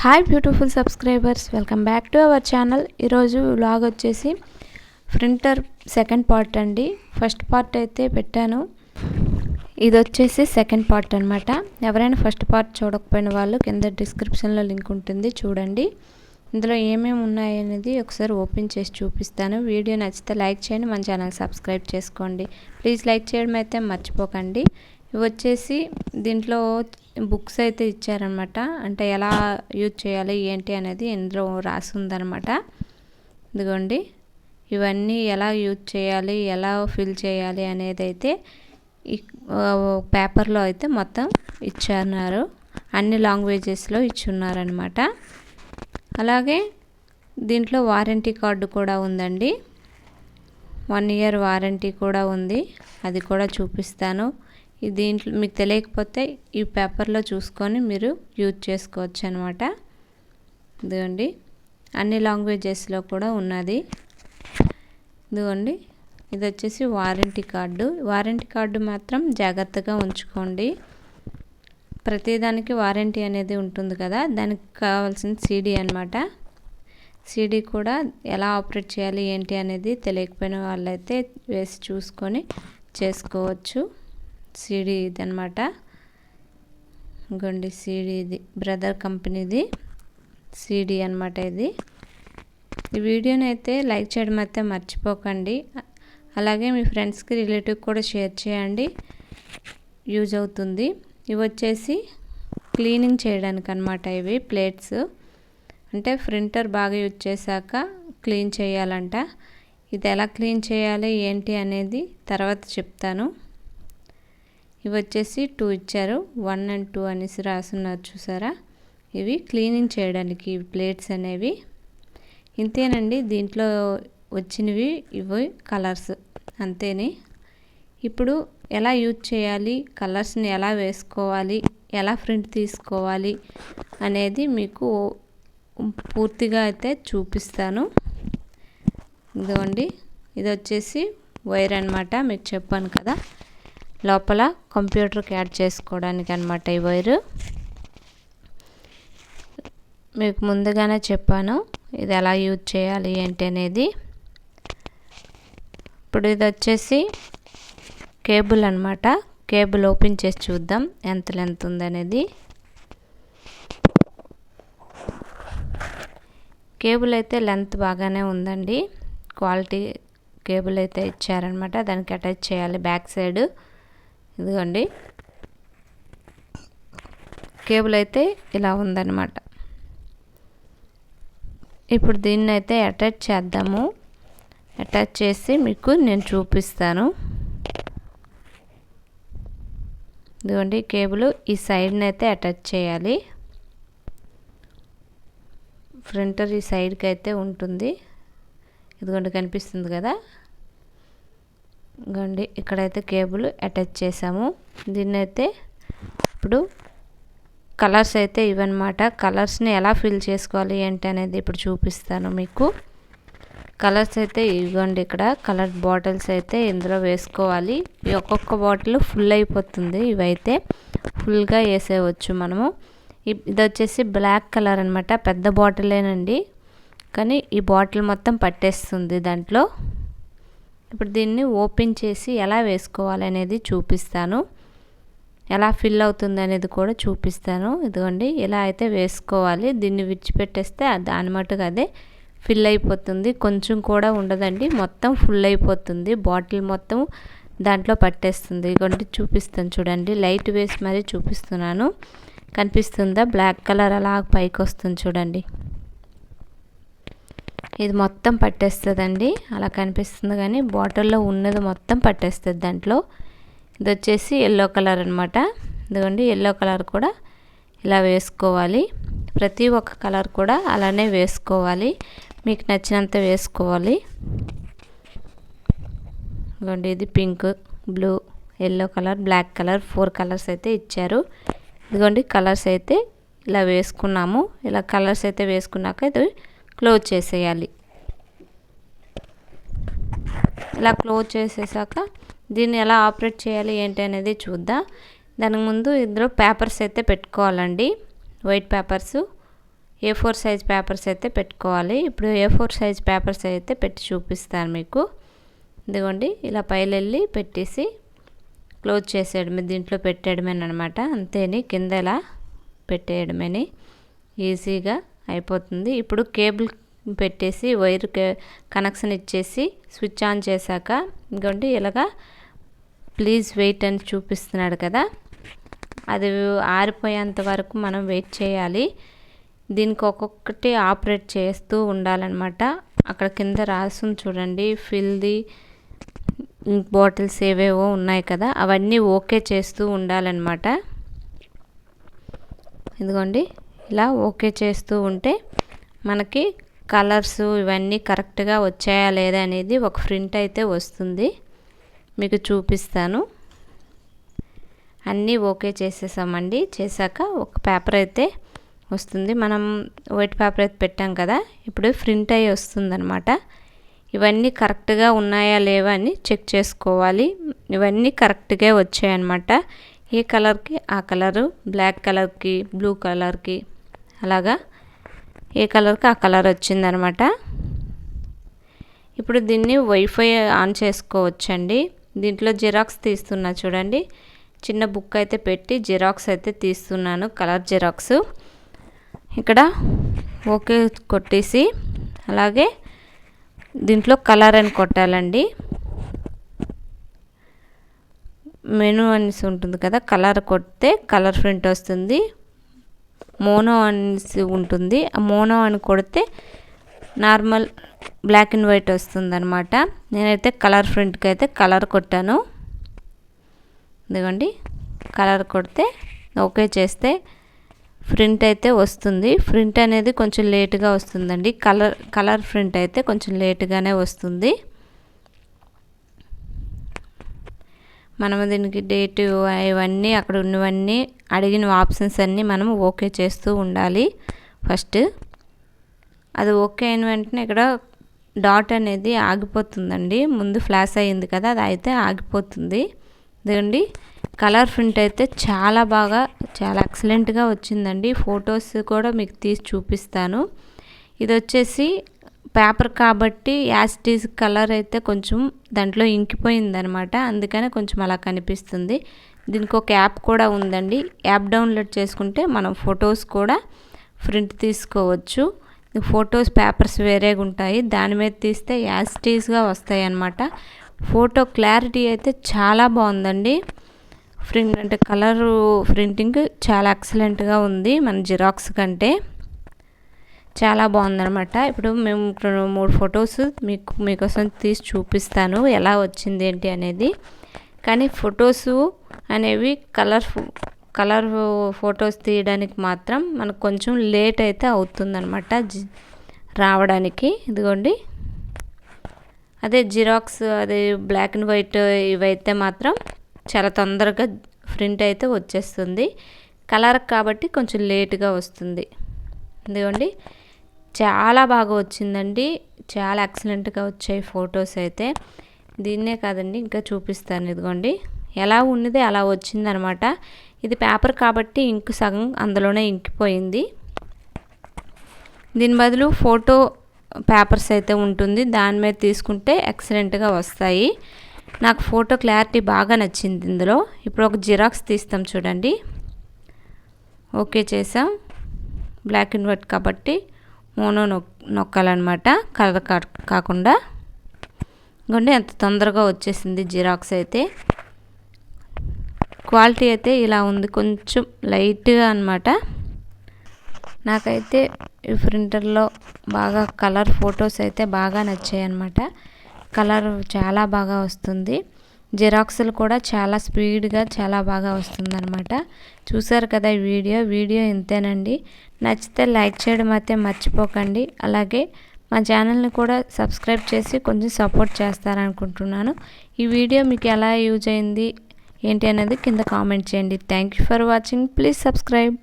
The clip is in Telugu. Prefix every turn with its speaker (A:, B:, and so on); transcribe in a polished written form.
A: Hi beautiful subscribers, welcome back to our channel. ఈరోజు వ్లాగ్ వచ్చేసి ప్రింటర్ సెకండ్ పార్ట్ అండి. ఫస్ట్ పార్ట్ అయితే పెట్టాను, ఇది వచ్చేసి సెకండ్ పార్ట్ అనమాట. ఎవరైనా ఫస్ట్ పార్ట్ చూడకపోయిన వాళ్ళు కింద డిస్క్రిప్షన్లో లింక్ ఉంటుంది, చూడండి. ఇందులో ఏమేమి ఉన్నాయనేది ఒకసారి ఓపెన్ చేసి చూపిస్తాను. వీడియో నచ్చితే లైక్ చేయండి, మన ఛానల్ సబ్స్క్రైబ్ చేసుకోండి. ప్లీజ్ లైక్ చేయడం అయితే మర్చిపోకండి. ఇవి వచ్చేసి దీంట్లో బుక్స్ అయితే ఇచ్చారనమాట, అంటే ఎలా యూజ్ చేయాలి ఏంటి అనేది ఇందులో రాసి ఉందన్నమాట. ఇదిగోండి, ఇవన్నీ ఎలా యూజ్ చేయాలి, ఎలా ఫిల్ చేయాలి అనేది అయితే ఈ పేపర్లో అయితే మొత్తం ఇచ్చారు. అన్ని లాంగ్వేజెస్లో ఇచ్చున్నారనమాట. అలాగే దీంట్లో వారంటీ కార్డు కూడా ఉందండి. 1 ఇయర్ వారంటీ కూడా ఉంది, అది కూడా చూపిస్తాను. దీంట్లో మీకు తెలియకపోతే ఈ పేపర్లో చూసుకొని మీరు యూజ్ చేసుకోవచ్చు అనమాట. ఇదిగోండి, అన్ని లాంగ్వేజెస్లో కూడా ఉన్నది. ఇదిగోండి, ఇది వచ్చేసి వారంటీ కార్డు. వారంటీ కార్డు మాత్రం జాగ్రత్తగా ఉంచుకోండి. ప్రతిదానికి వారంటీ అనేది ఉంటుంది కదా, దానికి కావాల్సిన సీడీ అనమాట. సీడీ కూడా ఎలా ఆపరేట్ చేయాలి ఏంటి అనేది తెలియకపోయిన వాళ్ళైతే వేసి చూసుకొని చేసుకోవచ్చు. సీడీ ఇది అనమాట. ఇంకోండి, సీడీ ఇది బ్రదర్ కంపెనీది సీడీ అనమాట. ఇది ఈ వీడియోని అయితే లైక్ చేయడం అయితే మర్చిపోకండి. అలాగే మీ ఫ్రెండ్స్కి రిలేటివ్ కూడా షేర్ చేయండి, యూజ్ అవుతుంది. ఇవి వచ్చేసి క్లీనింగ్ చేయడానికి అనమాట. ఇవి ప్లేట్స్, అంటే ప్రింటర్ బాగా యూజ్ చేశాక క్లీన్ చేయాలంట. ఇది ఎలా క్లీన్ చేయాలి ఏంటి అనేది తర్వాత చెప్తాను. ఇవి వచ్చేసి 2 ఇచ్చారు, 1 and 2 అనేసి రాస్తున్నారు చూసారా. ఇవి క్లీనింగ్ చేయడానికి ఇవి ప్లేట్స్ అనేవి. ఇంతేనండి, దీంట్లో వచ్చినవి ఇవి కలర్స్ అంతేని. ఇప్పుడు ఎలా యూజ్ చేయాలి, కలర్స్ని ఎలా వేసుకోవాలి, ఎలా ప్రింట్ తీసుకోవాలి అనేది మీకు పూర్తిగా అయితే చూపిస్తాను. ఇదిగోండి, ఇది వచ్చేసి వైర్ అనమాట. మీకు చెప్పాను కదా, లోపల కంప్యూటర్కి యాడ్ చేసుకోవడానికి అనమాట ఈ వైరు. మీకు ముందుగానే చెప్పాను ఇది ఎలా యూజ్ చేయాలి ఏంటి అనేది. ఇప్పుడు ఇది వచ్చేసి కేబుల్ అనమాట. కేబుల్ ఓపెన్ చేసి చూద్దాం ఎంత లెంత్ ఉందనేది. కేబుల్ అయితే లెంత్ బాగానే ఉందండి, క్వాలిటీ కేబుల్ అయితే ఇచ్చారనమాట. దానికి అటాచ్ చేయాలి బ్యాక్ సైడ్. ఇదిగోండి, కేబుల్ అయితే ఇలా ఉందన్నమాట. ఇప్పుడు దీన్ని అయితే అటాచ్ చేద్దాము. అటాచ్ చేసి మీకు నేను చూపిస్తాను. ఇదిగోండి, కేబుల్ ఈ సైడ్ని అయితే అటాచ్ చేయాలి. ప్రింటర్ ఈ సైడ్కి అయితే ఉంటుంది. ఇదిగోండి, కనిపిస్తుంది కదా. ఇదిగోండి, ఇక్కడైతే కేబుల్ అటాచ్ చేసాము. దీన్ని అయితే ఇప్పుడు కలర్స్ అయితే ఇవన్నమాట. కలర్స్ని ఎలా ఫిల్ చేసుకోవాలి ఏంటి అనేది ఇప్పుడు చూపిస్తాను మీకు. కలర్స్ అయితే ఇవ్వండి, ఇక్కడ కలర్ బాటిల్స్ అయితే ఇందులో వేసుకోవాలి. ఈ ఒక్కొక్క బాటిల్ ఫుల్ అయిపోతుంది, ఇవైతే ఫుల్గా వేసేయవచ్చు మనము. ఇది వచ్చేసి బ్లాక్ కలర్ అనమాట. పెద్ద బాటిలేనండి, కానీ ఈ బాటిల్ మొత్తం పట్టేస్తుంది దాంట్లో. ఇప్పుడు దీన్ని ఓపెన్ చేసి ఎలా వేసుకోవాలి అనేది చూపిస్తాను, ఎలా ఫిల్ అవుతుంది అనేది కూడా చూపిస్తాను. ఇదిగోండి, ఇలా అయితే వేసుకోవాలి. దీన్ని విడిచిపెట్టేస్తే దాని మటుకు అదే ఫిల్ అయిపోతుంది, కొంచెం కూడా ఉండదండి, మొత్తం ఫుల్ అయిపోతుంది. బాటిల్ మొత్తం దాంట్లో పట్టేస్తుంది. ఇదిగోండి, చూపిస్తాను చూడండి, లైట్ వేసి మరీ చూపిస్తున్నాను. కనిపిస్తుందా, బ్లాక్ కలర్ అలా పైకి వస్తుంది చూడండి. ఇది మొత్తం పట్టేస్తుందండి, అలా కనిపిస్తుంది కానీ బాటిల్లో ఉన్నది మొత్తం పట్టేస్తుంది దాంట్లో. ఇది వచ్చేసి ఎల్లో కలర్ అనమాట. ఇదిగోండి, ఎల్లో కలర్ కూడా ఇలా వేసుకోవాలి. ప్రతి ఒక్క కలర్ కూడా అలానే వేసుకోవాలి, మీకు నచ్చినంత వేసుకోవాలి. ఇదిగోండి, ఇది pink, blue, yellow colour, black colour 4 colours అయితే ఇచ్చారు. ఇదిగోండి, కలర్స్ అయితే ఇలా వేసుకున్నాము. ఇలా కలర్స్ అయితే వేసుకున్నాక ఇది క్లోజ్ చేసేయాలి. ఇలా క్లోజ్ చేసేసాక దీన్ని ఎలా ఆపరేట్ చేయాలి ఏంటి అనేది చూద్దాం. దానికి ముందు ఇందులో పేపర్స్ అయితే పెట్టుకోవాలండి, white papers. A4 size papers అయితే పెట్టుకోవాలి. ఇప్పుడు A4 సైజ్ పేపర్స్ అయితే పెట్టి చూపిస్తాను మీకు. ఇదిగోండి ఇలా పైలెళ్ళి పెట్టేసి క్లోజ్ చేసేయడమే, దీంట్లో పెట్టేయడమేనమాట. అంతేని కింద ఇలా పెట్టేయడమేని ఈజీగా అయిపోతుంది. ఇప్పుడు కేబుల్ పెట్టేసి వైర్ కనెక్షన్ ఇచ్చేసి స్విచ్ ఆన్ చేశాక ఇంకోటి ఇలాగా ప్లీజ్ వెయిట్ అని చూపిస్తున్నాడు కదా, అది ఆరిపోయేంత వరకు మనం వెయిట్ చేయాలి. దీనికి ఒక్కొక్కటి ఆపరేట్ చేస్తూ ఉండాలన్నమాట. అక్కడ కింద రాసుంది చూడండి, ఫిల్ ది ఇంక్ బాటిల్స్ ఏవేవో ఉన్నాయి కదా, అవన్నీ ఓకే చేస్తూ ఉండాలన్నమాట. ఇదిగోండి ఇలా ఓకే చేస్తూ ఉంటే మనకి కలర్స్ ఇవన్నీ కరెక్ట్గా వచ్చాయా లేదా అనేది ఒక ప్రింట్ అయితే వస్తుంది. మీకు చూపిస్తాను. అన్నీ ఓకే చేసేసామండి. చేశాక ఒక పేపర్ అయితే వస్తుంది. మనం వైట్ పేపర్ అయితే పెట్టాం కదా, ఇప్పుడు ప్రింట్ అయ్యి వస్తుందన్నమాట. ఇవన్నీ కరెక్ట్గా ఉన్నాయా లేవా అని చెక్ చేసుకోవాలి. ఇవన్నీ కరెక్ట్గా వచ్చాయన్నమాట. ఏ కలర్కి ఆ కలరు, బ్లాక్ కలర్కి బ్లూ కలర్కి అలాగా ఏ కలర్కి ఆ కలర్ వచ్చిందనమాట. ఇప్పుడు దీన్ని వైఫై ఆన్ చేసుకోవచ్చండి. దీంట్లో జిరాక్స్ తీస్తున్నా చూడండి, చిన్న బుక్ అయితే పెట్టి జిరాక్స్ అయితే తీస్తున్నాను, కలర్ జిరాక్స్. ఇక్కడ ఓకే కొట్టేసి అలాగే దీంట్లో కలర్ అని కొట్టాలండి. మెనూ అనేసి ఉంటుంది కదా, కలర్ కొడితే కలర్ ప్రింట్ వస్తుంది. మోనో అనేసి ఉంటుంది, ఆ మోనో అని కొడితే నార్మల్ బ్లాక్ అండ్ వైట్ వస్తుంది అనమాట. నేనైతే కలర్ ప్రింట్కి అయితే కలర్ కొట్టాను. ఇదిగోండి కలర్ కొడితే ఓకే చేస్తే ప్రింట్ అయితే వస్తుంది. ప్రింట్ అనేది కొంచెం లేట్గా వస్తుందండి. కలర్ ప్రింట్ అయితే కొంచెం లేట్గానే వస్తుంది. మనం దీనికి డేట్ ఇవన్నీ అక్కడ ఉన్నవన్నీ అడిగిన ఆప్షన్స్ అన్నీ మనం ఓకే చేస్తూ ఉండాలి. ఫస్ట్ అది ఓకే అయిన వెంటనే ఇక్కడ డాట్ అనేది ఆగిపోతుందండి. ముందు ఫ్లాష్ అయ్యింది కదా, అది అయితే ఆగిపోతుంది. ఇదండి కలర్ ప్రింట్ అయితే చాలా బాగా, చాలా ఎక్సలెంట్గా వచ్చిందండి. ఫొటోస్ కూడా మీకు తీసి చూపిస్తాను. ఇది వచ్చేసి పేపర్ కాబట్టి యాస్టీస్ కలర్ అయితే కొంచెం దాంట్లో ఇంకిపోయిందనమాట, అందుకనే కొంచెం అలా కనిపిస్తుంది. దీనికి ఒక యాప్ కూడా ఉందండి. యాప్ డౌన్లోడ్ చేసుకుంటే మనం ఫొటోస్ కూడా ప్రింట్ తీసుకోవచ్చు. ఫొటోస్ పేపర్స్ వేరేగా ఉంటాయి, దాని మీద తీస్తే యాస్టీస్గా వస్తాయి అన్నమాట. ఫోటో క్లారిటీ అయితే చాలా బాగుందండి. ప్రింట్ అంటే కలర్ ప్రింటింగ్ చాలా ఎక్సలెంట్గా ఉంది మన జిరాక్స్ కంటే. చాలా బాగుందనమాట. ఇప్పుడు మేము 3 ఫొటోస్ మీకోసం తీసి చూపిస్తాను ఎలా వచ్చింది ఏంటి అనేది. కానీ ఫొటోస్ అనేవి కలర్ ఫొటోస్ తీయడానికి మాత్రం మనకు కొంచెం లేట్ అయితే అవుతుందన్నమాట రావడానికి. ఇదిగోండి అదే జిరాక్స్, అదే బ్లాక్ అండ్ వైట్ ఇవైతే మాత్రం చాలా తొందరగా ప్రింట్ అయితే వచ్చేస్తుంది. కలర్ కాబట్టి కొంచెం లేట్గా వస్తుంది. ఇదిగోండి చాలా బాగా వచ్చిందండి, చాలా ఎక్సలెంట్గా వచ్చాయి ఫొటోస్ అయితే. దీన్నే కాదండి ఇంకా చూపిస్తాను. ఇదిగోండి ఎలా ఉన్నది అలా వచ్చిందనమాట. ఇది పేపర్ కాబట్టి ఇంకు సగం అందులోనే ఇంకిపోయింది. దీని బదులు ఫోటో పేపర్స్ అయితే ఉంటుంది, దాని మీద తీసుకుంటే ఎక్సలెంట్గా వస్తాయి. నాకు ఫోటో క్లారిటీ బాగా నచ్చింది ఇందులో. ఇప్పుడు ఒక జిరాక్స్ తీస్తాం చూడండి. ఓకే చేసాం. బ్లాక్ అండ్ వైట్ కాబట్టి మోనో నొక్కాలన్నమాట, కలర్ కాకుండా. ఇంకోండి ఎంత తొందరగా వచ్చేసింది జిరాక్స్ అయితే. క్వాలిటీ అయితే ఇలా ఉంది, కొంచెం లైట్గా అన్నమాట. నాకైతే ఈ ప్రింటర్లో బాగా కలర్ ఫొటోస్ అయితే బాగా నచ్చాయి అన్నమాట. కలర్ చాలా బాగా వస్తుంది. జిరాక్స్లు కూడా చాలా స్పీడ్గా చాలా బాగా వస్తుందన్నమాట. చూసారు కదా ఈ వీడియో ఇంతేనండి. నచ్చితే లైక్ చేయడం అయితే మర్చిపోకండి. అలాగే మా ఛానల్ని కూడా సబ్స్క్రైబ్ చేసి కొంచెం సపోర్ట్ చేస్తారనుకుంటున్నాను. ఈ వీడియో మీకు ఎలా యూజ్ అయింది ఏంటి అనేది కింద కామెంట్ చేయండి. Thank you for watching. Please subscribe.